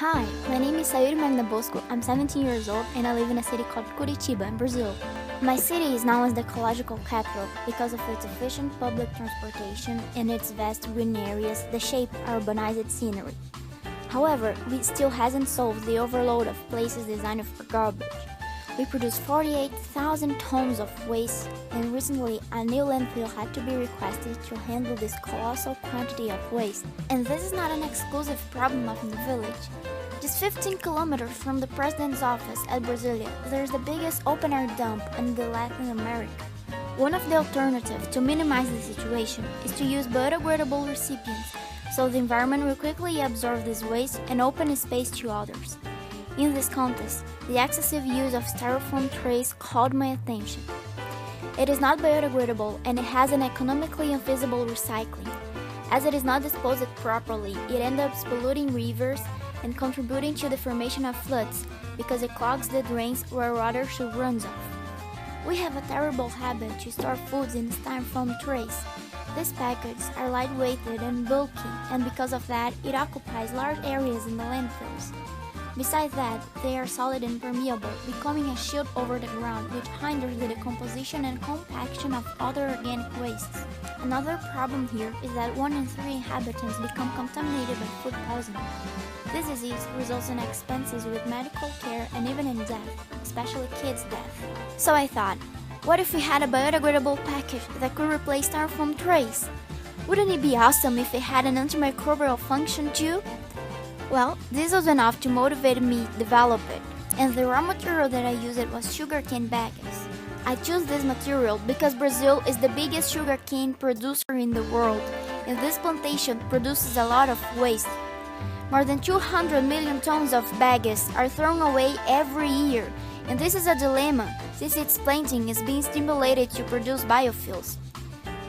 Hi, my name is Sayuri Magnabosco. I'm 17 years old and I live in a city called Curitiba in Brazil. My city is known as the ecological capital because of its efficient public transportation and its vast green areas that shape our urbanized scenery. However, we still hasn't solved the overload of places designed for garbage. We produce 48,000 tons of waste, and recently a new landfill had to be requested to handle this colossal quantity of waste. And this is not an exclusive problem of the village. Just 15 kilometers from the president's office at Brasilia, there is the biggest open-air dump in Latin America. One of the alternatives to minimize the situation is to use biodegradable recipients, so the environment will quickly absorb this waste and open space to others. In this context, the excessive use of styrofoam trays caught my attention. It is not biodegradable and it has an economically unfeasible recycling. As it is not disposed properly, it ends up polluting rivers and contributing to the formation of floods because it clogs the drains where water should run off. We have a terrible habit to store foods in styrofoam trays. These packages are lightweighted and bulky, and because of that, it occupies large areas in the landfills. Besides that, they are solid and permeable, becoming a shield over the ground, which hinders the decomposition and compaction of other organic wastes. Another problem here is that 1 in 3 inhabitants become contaminated by food poisoning. This disease results in expenses with medical care and even in death, especially kids' death. So I thought, what if we had a biodegradable package that could replace styrofoam trays? Wouldn't it be awesome if it had an antimicrobial function too? Well, this was enough to motivate me to develop it, and the raw material that I used was sugarcane bags. I chose this material because Brazil is the biggest sugarcane producer in the world, and this plantation produces a lot of waste. More than 200 million tons of bags are thrown away every year, and this is a dilemma since its planting is being stimulated to produce biofuels.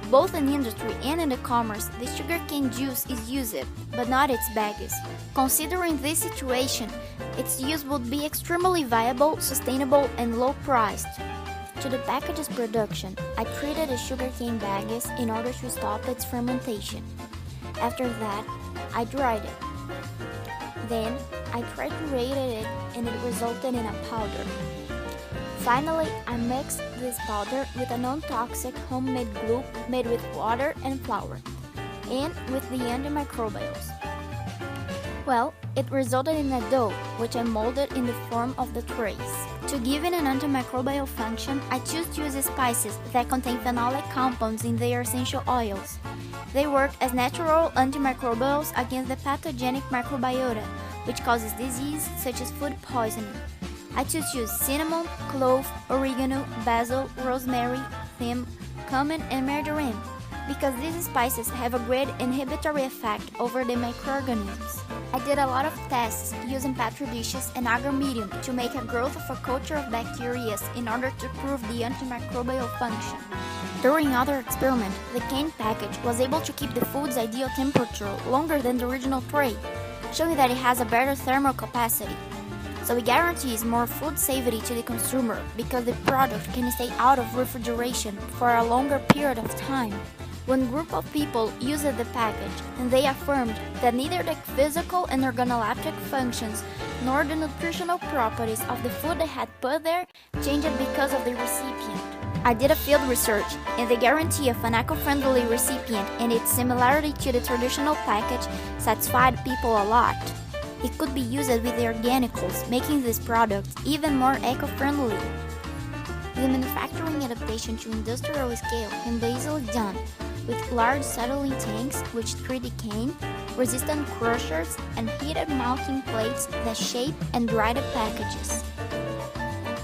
Both in industry and in the commerce, the sugarcane juice is used, but not its bags. Considering this situation, its use would be extremely viable, sustainable, and low-priced. To the package's production, I treated the sugarcane bags in order to stop its fermentation. After that, I dried it. Then, I triturated it and it resulted in a powder. Finally, I mixed this powder with a non-toxic homemade glue made with water and flour, and with the antimicrobials. Well, it resulted in a dough, which I molded in the form of the trays. To give it an antimicrobial function, I choose to use spices that contain phenolic compounds in their essential oils. They work as natural antimicrobials against the pathogenic microbiota, which causes disease such as food poisoning. I choose to use cinnamon, clove, oregano, basil, rosemary, thyme, cumin, and marjoram because these spices have a great inhibitory effect over the microorganisms. I did a lot of tests using petri dishes and agar medium to make a growth of a culture of bacteria in order to prove the antimicrobial function. During other experiments, the cane package was able to keep the food's ideal temperature longer than the original tray, showing that it has a better thermal capacity. So it guarantees more food safety to the consumer because the product can stay out of refrigeration for a longer period of time. One group of people used the package and they affirmed that neither the physical and organoleptic functions nor the nutritional properties of the food they had put there changed because of the recipient. I did a field research and the guarantee of an eco-friendly recipient and its similarity to the traditional package satisfied people a lot. It could be used with the organicals, making this product even more eco-friendly. The manufacturing adaptation to industrial scale can be easily done with large settling tanks which treat the cane, resistant crushers, and heated mounting plates that shape and dry the packages.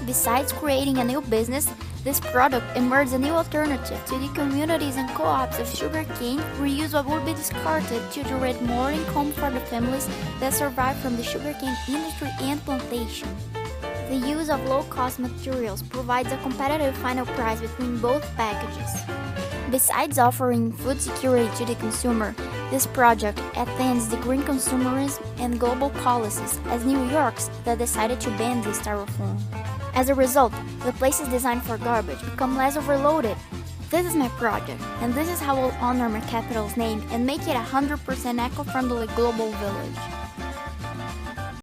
Besides creating a new business, this product emerged a new alternative to the communities and co-ops of sugarcane reuse what would be discarded to generate more income for the families that survive from the sugarcane industry and plantation. The use of low-cost materials provides a competitive final price between both packages. Besides offering food security to the consumer, this project attends the green consumerism and global policies as New York's that decided to ban this styrofoam. As a result, the places designed for garbage become less overloaded. This is my project, and this is how I'll honor my capital's name and make it a 100% eco-friendly global village.